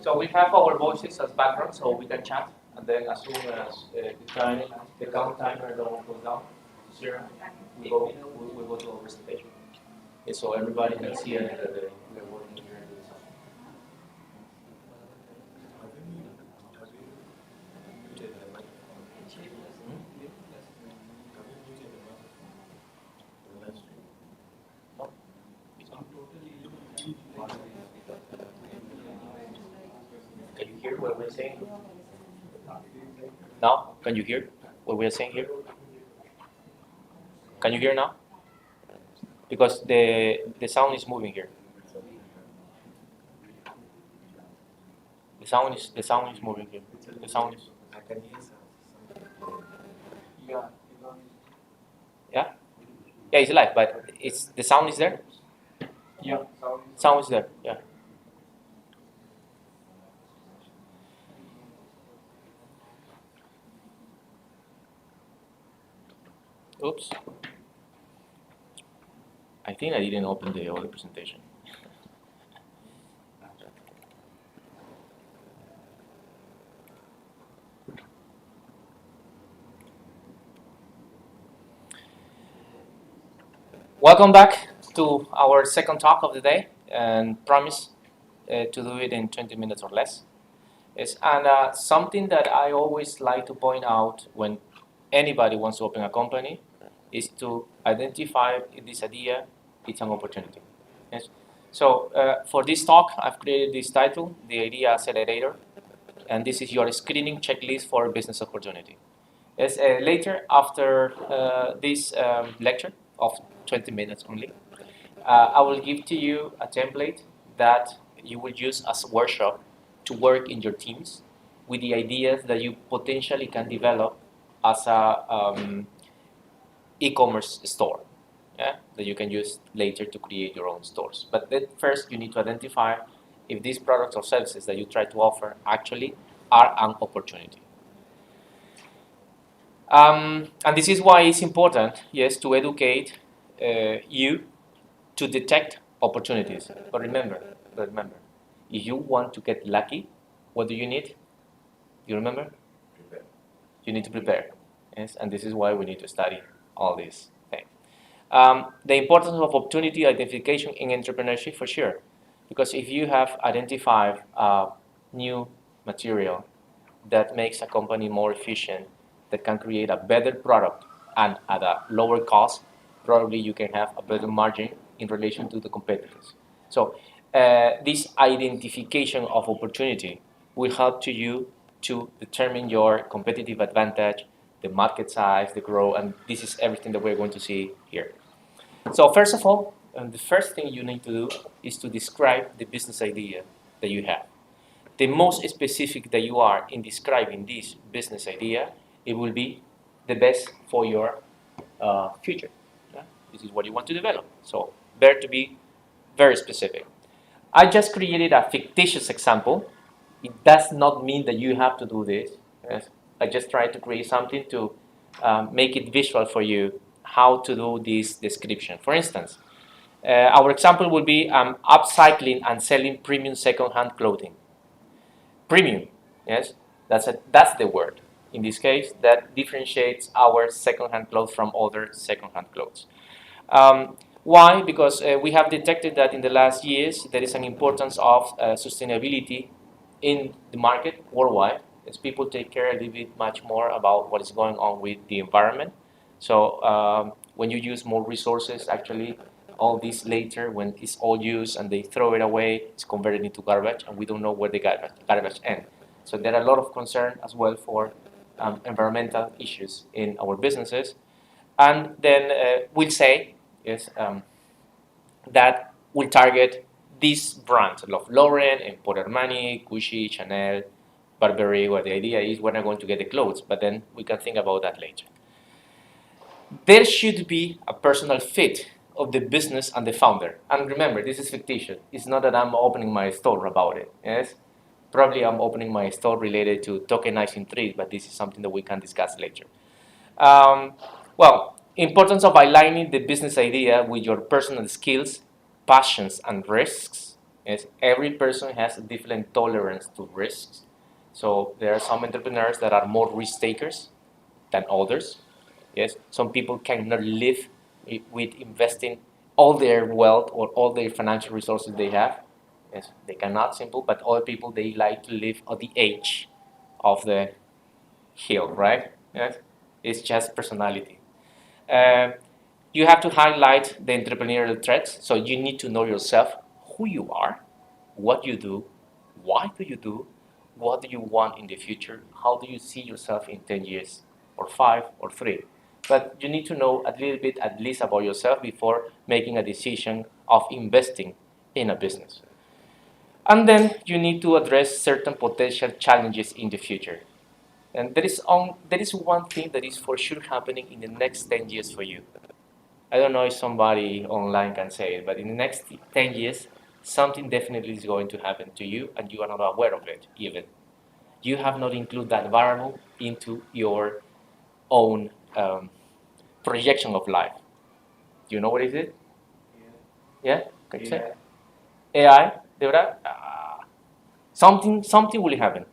So we have our voices as background, so we can chat, and then as soon as the count timer goes down to zero, we go to our presentation. Okay, so everybody can see that we're working here. Can you hear what we're saying? Now, can you hear what we're saying here? Can you hear now? Because the sound is moving here. The sound is moving here. The sound is. Yeah. Yeah. Yeah, it's live, but it's the sound is there. Yeah. Sound is there. Yeah. Oops. I think I didn't open the other presentation. Welcome back to our second talk of the day, and promise to do it in 20 minutes or less. Yes, and something that I always like to point out when anybody wants to open a company is to identify if this idea is an opportunity. Yes. So for this talk, I've created this title, the Idea Accelerator, and this is your screening checklist for a business opportunity. Yes, later, after this lecture of 20 minutes only, I will give to you a template that you will use as a workshop to work in your teams with the ideas that you potentially can develop as a e-commerce store, yeah, that you can use later to create your own stores. But then first, you need to identify if these products or services that you try to offer actually are an opportunity. And this is why it's important, yes, to educate you to detect opportunities. But remember, if you want to get lucky, what do you need? You remember? Prepare. You need to prepare. Yes, and this is why we need to study all these things. The importance of opportunity identification in entrepreneurship, for sure, because if you have identified new material that makes a company more efficient, that can create a better product and at a lower cost, probably you can have a better margin in relation to the competitors. So this identification of opportunity will help to you to determine your competitive advantage, the market size, the growth, and this is everything that we're going to see here. So first of all, the first thing you need to do is to describe the business idea that you have. The most specific that you are in describing this business idea, it will be the best for your future. Yeah? This is what you want to develop. So better to be very specific. I just created a fictitious example. It does not mean that you have to do this. Yes? I just tried to create something to make it visual for you how to do this description. For instance, our example would be upcycling and selling premium second-hand clothing. Premium, yes, that's the word. In this case, that differentiates our second-hand clothes from other second-hand clothes. Why? Because we have detected that in the last years there is an importance of sustainability in the market worldwide, as people take care a little bit much more about what is going on with the environment. So when you use more resources, actually, all this later, when it's all used and they throw it away, it's converted into garbage, and we don't know where the garbage ends. So there are a lot of concern as well for environmental issues in our businesses. And then we'll say, yes, that will target these brands, Ralph Lauren, Emporio Armani, Gucci, Chanel, Burberry, where the idea is we're not going to get the clothes, but then we can think about that later. There should be a personal fit of the business and the founder. And remember, this is fictitious. It's not that I'm opening my store about it. Yes, probably I'm opening my store related to tokenizing trees, but this is something that we can discuss later. Well, importance of aligning the business idea with your personal skills, passions, and risks. Yes, every person has a different tolerance to risks. So there are some entrepreneurs that are more risk takers than others. Yes, some people cannot live with investing all their wealth or all their financial resources they have. Yes, they cannot simple, but other people they like to live at the edge of the hill, right? Yes, it's just personality. Um, you have to highlight the entrepreneurial threats. So you need to know yourself, who you are, what you do, why do you do, what do you want in the future, how do you see yourself in 10 years, or 5, or 3. But you need to know a little bit at least about yourself before making a decision of investing in a business. And then you need to address certain potential challenges in the future. And there is one thing that is for sure happening in the next 10 years for you. I don't know if somebody online can say it, but in the next 10 years, something definitely is going to happen to you and you are not aware of it even. You have not included that variable into your own projection of life. Do you know what is it? Yeah? Can you say? AI, de verdad? Something will happen.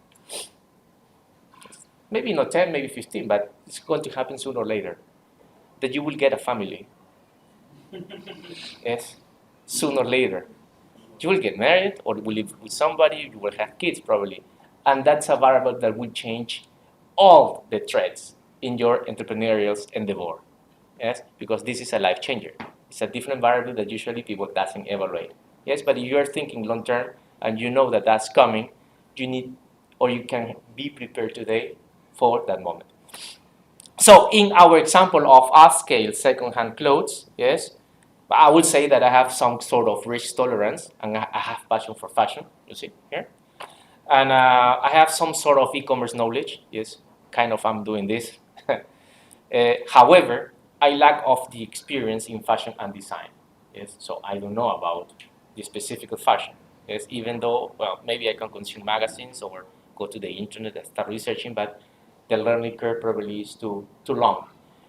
Maybe not 10, maybe 15, but it's going to happen sooner or later. That you will get a family. Yes, sooner or later. You will get married or you will live with somebody, you will have kids probably. And that's a variable that will change all the threads in your entrepreneurial endeavor. Yes, because this is a life changer. It's a different variable that usually people doesn't evaluate. Yes, but if you are thinking long term and you know that that's coming, you need or you can be prepared today for that moment. So in our example of upscale second-hand clothes, yes, I would say that I have some sort of risk tolerance and I have passion for fashion, you see here. And I have some sort of e-commerce knowledge, yes, kind of I'm doing this. However, I lack of the experience in fashion and design, yes, so I don't know about the specific fashion, yes, even though, well, maybe I can consume magazines or go to the internet and start researching, but the learning curve probably is too long.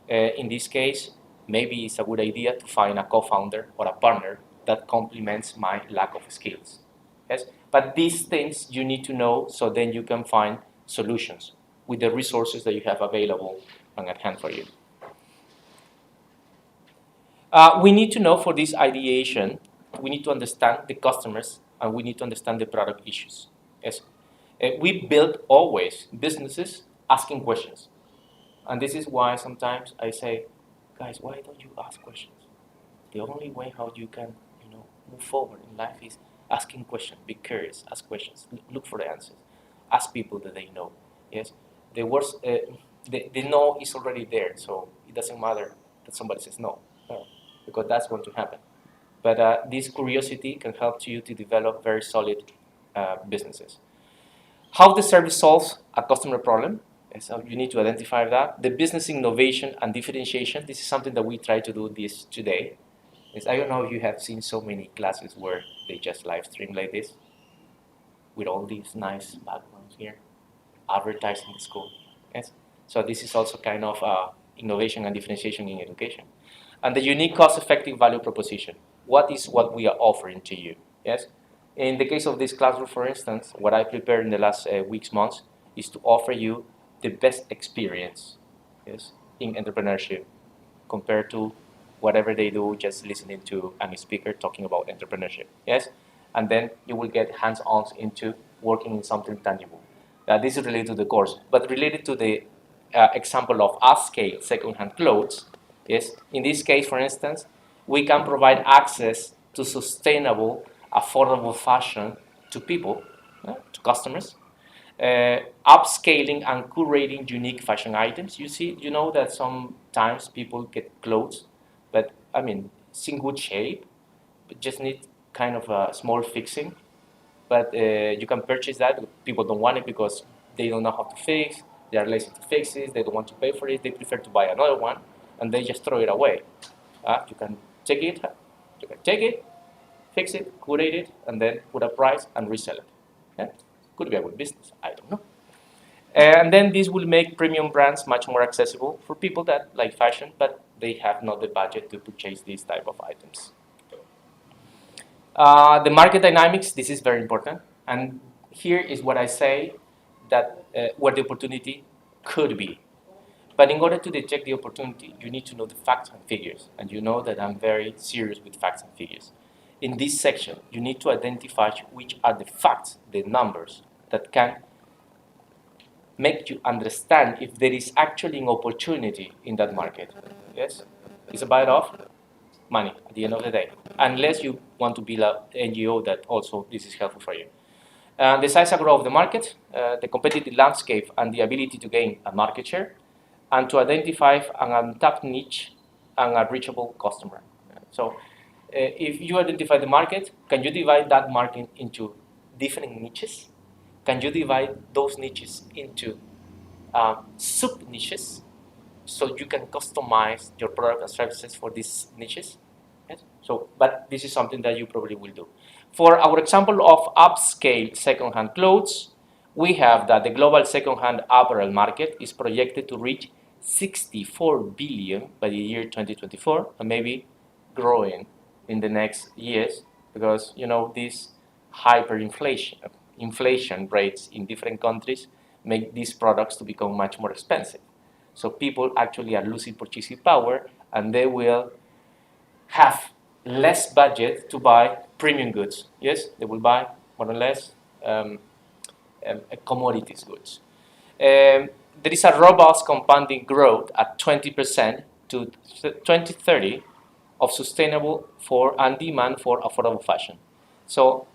In this case, maybe it's a good idea to find a co-founder or a partner that complements my lack of skills. Yes, but these things you need to know so then you can find solutions with the resources that you have available and at hand for you. We need to know for this ideation, we need to understand the customers and we need to understand the product issues. Yes. We build always businesses asking questions. And this is why sometimes I say, guys, why don't you ask questions? The only way how you can, move forward in life is asking questions. Be curious, ask questions, look for the answers. Ask people that they know. Yes, the worst, the no is already there, so it doesn't matter that somebody says no, because that's going to happen. But this curiosity can help you to develop very solid businesses. How the service solves a customer problem. So you need to identify that. The business innovation and differentiation. This is something that we try to do this today. I don't know if you have seen so many classes where they just live stream like this with all these nice backgrounds here, advertising the school. Yes. So this is also kind of innovation and differentiation in education. And the unique cost-effective value proposition. What is what we are offering to you? Yes. In the case of this classroom, for instance, what I prepared in the last weeks, months, is to offer you the best experience, yes, in entrepreneurship compared to whatever they do, just listening to a speaker talking about entrepreneurship. Yes, and then you will get hands-on into working in something tangible. This is related to the course, but related to the example of upscale second-hand clothes. Yes, in this case, for instance, we can provide access to sustainable, affordable fashion to people, to customers, upscaling and curating unique fashion items. You know that sometimes people get clothes, but I mean, it's in good shape, but just need kind of a small fixing. But you can purchase that. People don't want it because they don't know how to fix. They are lazy to fix it. They don't want to pay for it. They prefer to buy another one, and they just throw it away. You can take it. You can take it, fix it, curate it, and then put a price and resell it. Yeah? Could be a good business. I don't know. And then this will make premium brands much more accessible for people that like fashion, but they have not the budget to purchase these type of items. The market dynamics, this is very important. And here is what I say that where the opportunity could be. But in order to detect the opportunity, you need to know the facts and figures. And you know that I'm very serious with facts and figures. In this section, you need to identify which are the facts, the numbers, that can make you understand if there is actually an opportunity in that market. Yes? It's a bite of money at the end of the day, unless you want to build an NGO that also this is helpful for you. The size and growth of the market, the competitive landscape, and the ability to gain a market share, and to identify an untapped niche and a reachable customer. So if you identify the market, can you divide that market into different niches? Can you divide those niches into sub-niches so you can customize your product and services for these niches? Yes? So, but this is something that you probably will do. For our example of upscale second-hand clothes, we have that the global second-hand apparel market is projected to reach 64 billion by the year 2024, and maybe growing in the next years, because you know these inflation rates in different countries make these products to become much more expensive. So people actually are losing purchasing power, and they will have less budget to buy premium goods. Yes, they will buy more or less commodities goods. There is a robust compounding growth at 20% to 2030 of sustainable for and demand for affordable fashion. So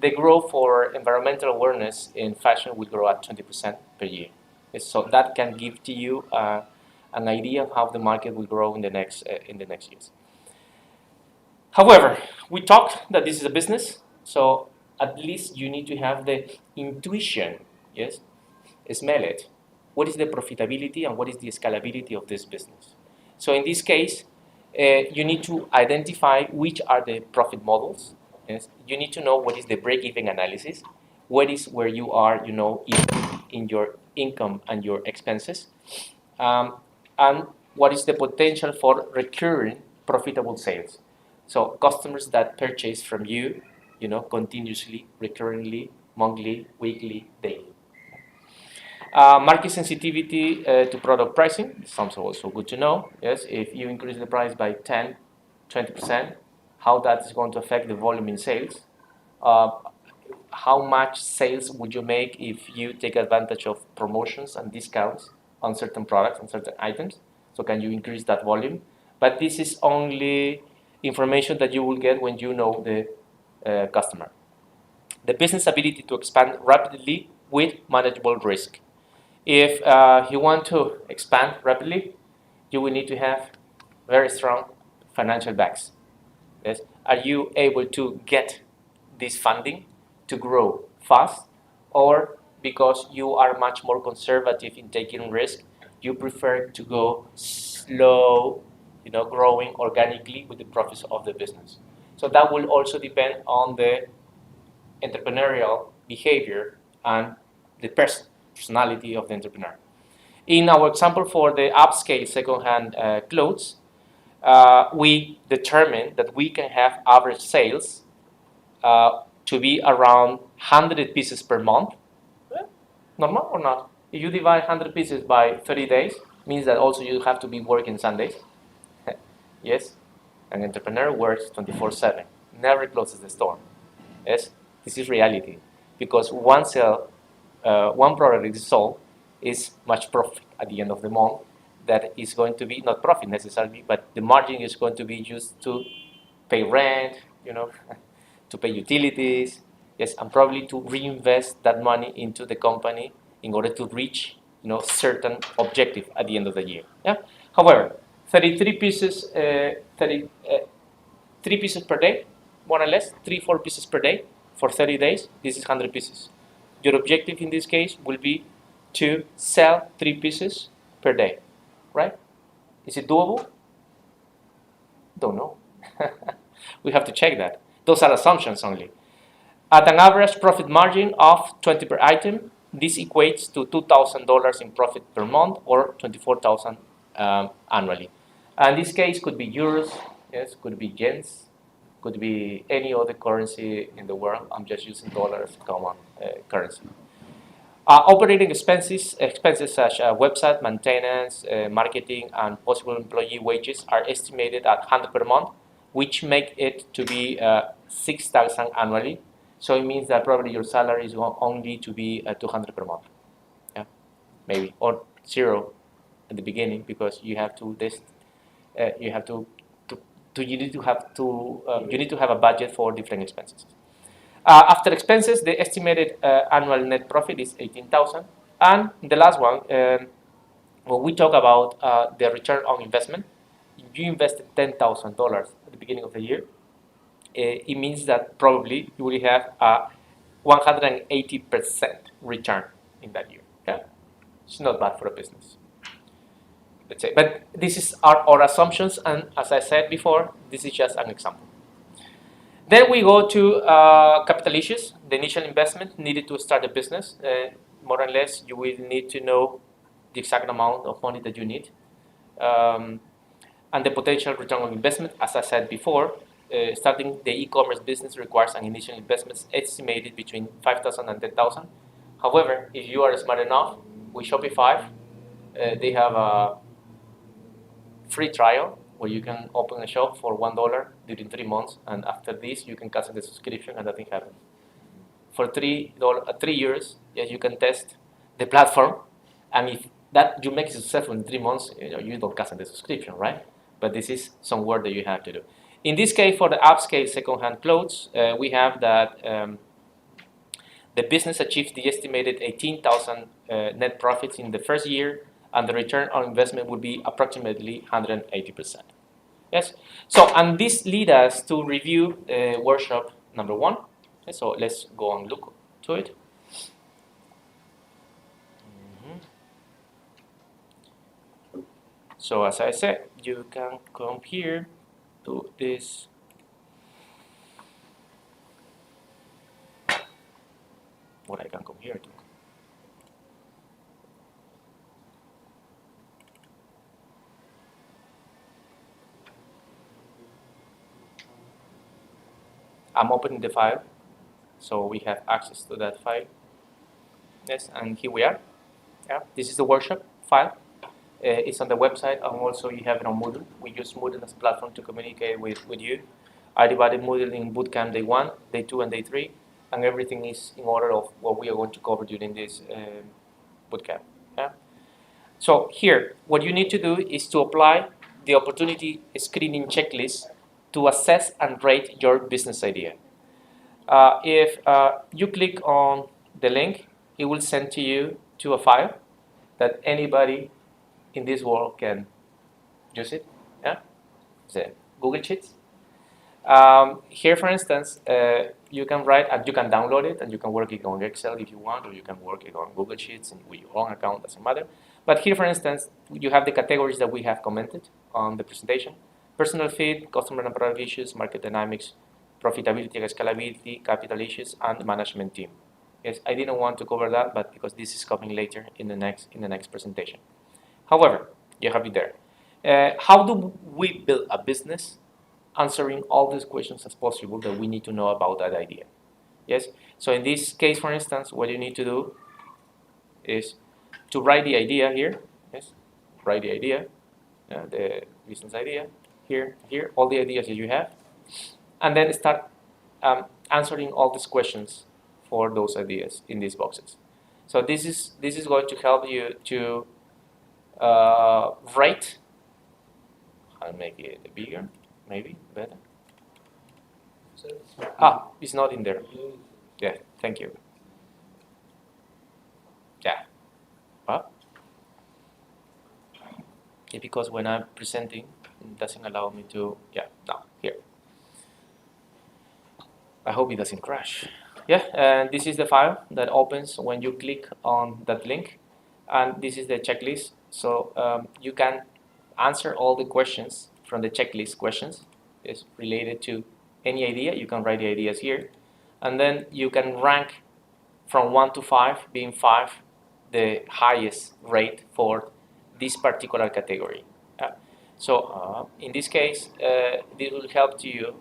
the growth for environmental awareness in fashion will grow at 20% per year. So that can give to you an idea of how the market will grow in the next years. However, we talked that this is a business, so at least you need to have the intuition, yes, smell it. What is the profitability and what is the scalability of this business? So in this case, you need to identify which are the profit models. Yes? You need to know what is the break-even analysis, what is where you are, you know, in your income and your expenses, and what is the potential for recurring profitable sales. So customers that purchase from you, you know, continuously, recurringly, monthly, weekly, daily. Market sensitivity to product pricing, sounds also good to know. Yes, if you increase the price by 10, 20%, how that is going to affect the volume in sales. How much sales would you make if you take advantage of promotions and discounts on certain products and certain items? So can you increase that volume? But this is only information that you will get when you know the customer. The business ability to expand rapidly with manageable risk. If you want to expand rapidly, you will need to have very strong financial backs. Yes? Are you able to get this funding to grow fast, or because you are much more conservative in taking risk, you prefer to go slow, you know, growing organically with the profits of the business? So that will also depend on the entrepreneurial behavior and the personality of the entrepreneur. In our example for the upscale second-hand clothes, we determined that we can have average sales to be around 100 pieces per month. Normal or not? If you divide 100 pieces by 30 days, means that also you have to be working Sundays. Yes, an entrepreneur works 24/7, never closes the store. Yes, this is reality, because one product is sold is much profit at the end of the month. That is going to be not profit necessarily, but the margin is going to be used to pay rent, you know, to pay utilities, yes, and probably to reinvest that money into the company in order to reach, you know, certain objective at the end of the year. Yeah. However, 33 pieces, 3 pieces per day, more or less, 4 pieces per day for 30 days. This is 100 pieces. Your objective in this case will be to sell 3 pieces per day, right? Is it doable? Don't know. We have to check that. Those are assumptions only. At an average profit margin of 20 per item, this equates to $2,000 in profit per month, or 24,000 annually. And this case could be euros, yes, could be yens, could be any other currency in the world. I'm just using dollars, common currency. Operating expenses such as website maintenance, marketing, and possible employee wages are estimated at 100 per month, which make it to be 6,000 annually. So it means that probably your salary is only to be 200 per month, yeah, maybe, or zero at the beginning, because you have to you have to you need to have you need to have a budget for different expenses. After expenses, the estimated annual net profit is 18,000. And the last one, when we talk about the return on investment, if you invested $10,000 at the beginning of the year, it means that probably you will have a 180% return in that year. Okay? It's not bad for a business, let's say. But this is our assumptions, and as I said before, this is just an example. Then we go to capital issues, the initial investment needed to start a business. More or less, you will need to know the exact amount of money that you need. And the potential return on investment, as I said before, starting the e-commerce business requires an initial investment estimated between 5,000 and 10,000. However, if you are smart enough, with Shopify, they have a free trial where you can open a shop for $1 during 3 months, and after this you can cancel the subscription and nothing happens. For $3, 3 years, yes, you can test the platform, and if that you make it successful in 3 months, you don't cancel the subscription, right? But this is some work that you have to do. In this case, for the upscale second-hand clothes, we have that the business achieved the estimated 18,000 net profits in the first year, and the return on investment would be approximately 180%. Yes. So, and this leads us to review workshop number 1. Okay, so let's go and look to it. So as I said, you can come here to this. What I can come here to. I'm opening the file, so we have access to that file. Yes, and here we are. Yeah, this is the workshop file. It's on the website, and also you have it on Moodle. We use Moodle as a platform to communicate with you. I divided Moodle in bootcamp day 1, day 2, and day 3, and everything is in order of what we are going to cover during this bootcamp. Yeah? So here, what you need to do is to apply the opportunity screening checklist to assess and rate your business idea. If you click on the link, it will send to you to a file that anybody in this world can use it. Yeah, the Google Sheets. Here, for instance, you can write and you can download it, and you can work it on Excel if you want, or you can work it on Google Sheets and with your own account. Doesn't matter. But here, for instance, you have the categories that we have commented on the presentation: personal fit, customer and product issues, market dynamics, profitability and scalability, capital issues, and management team. Yes, I didn't want to cover that, but because this is coming later in the next presentation. However, you have it there. How do we build a business? Answering all these questions as possible that we need to know about that idea. Yes. So in this case, for instance, what you need to do is to write the idea here. Yes. Write the idea, the business idea here, all the ideas that you have, and then start answering all these questions for those ideas in these boxes. So this is going to help you to write. I'll make it bigger. Maybe better. It's not in there. Yeah, thank you. Yeah. Well, yeah, because when I'm presenting, it doesn't allow me to. Yeah, no, here. I hope it doesn't crash. Yeah, and this is the file that opens when you click on that link, and this is the checklist. So you can answer all the questions from the checklist questions is related to any idea. You can write the ideas here, and then you can rank from 1 to 5, being 5 the highest rate for this particular category. So in this case, this will help you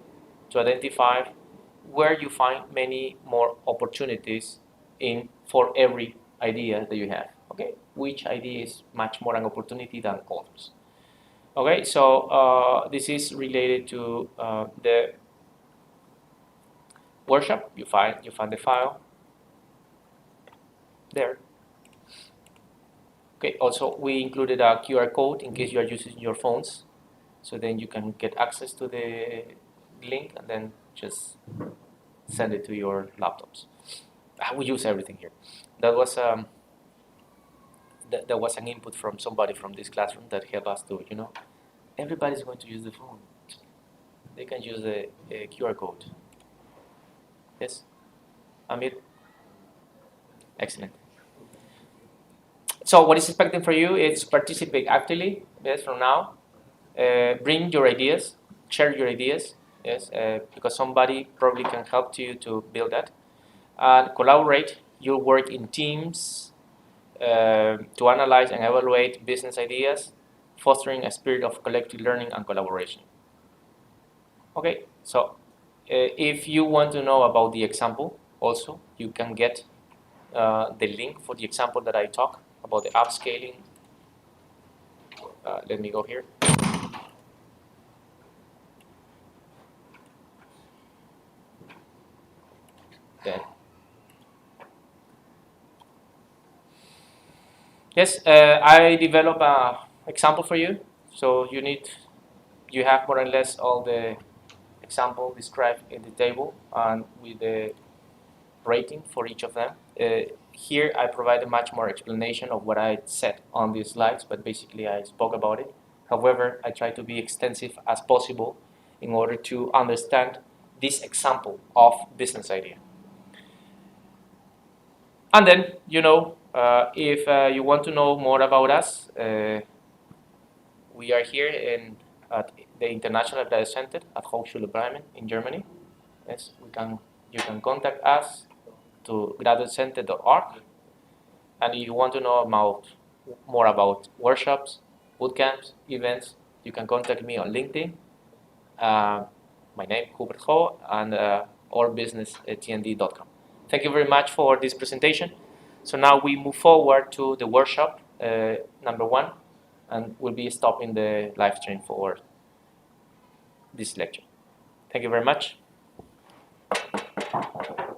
to identify where you find many more opportunities for every idea that you have. Okay, which idea is much more an opportunity than others. Okay, so this is related to the workshop. You find the file there. Okay, also we included a QR code in case you are using your phones, so then you can get access to the link and then just send it to your laptops. We use everything here. That was that was an input from somebody from this classroom that helped us to, everybody's going to use the phone. They can use the QR code. Yes, Amir? Excellent. So what is expected for you is participate actively, yes, from now. Bring your ideas, share your ideas, yes, because somebody probably can help you to build that. And collaborate, you work in teams to analyze and evaluate business ideas, fostering a spirit of collective learning and collaboration. Okay, so if you want to know about the example, also, you can get the link for the example that I talk about the upscaling. Let me go here. Then. Yes, I develop a example for you. So you have more or less all the example described in the table and with the rating for each of them. Here I provide a much more explanation of what I said on these slides, but basically I spoke about it. However, I try to be extensive as possible in order to understand this example of business idea. And then, if you want to know more about us, we are here at the International Data Center at Hochschule Bremen in Germany. Yes, you can contact us to graduatecenter.org. And if you want to know more about workshops, bootcamps, events, you can contact me on LinkedIn. My name is Hubert Ho, and or business@tnd.com. Thank you very much for this presentation. So now we move forward to the workshop number 1, and we'll be stopping the live stream for this lecture. Thank you very much.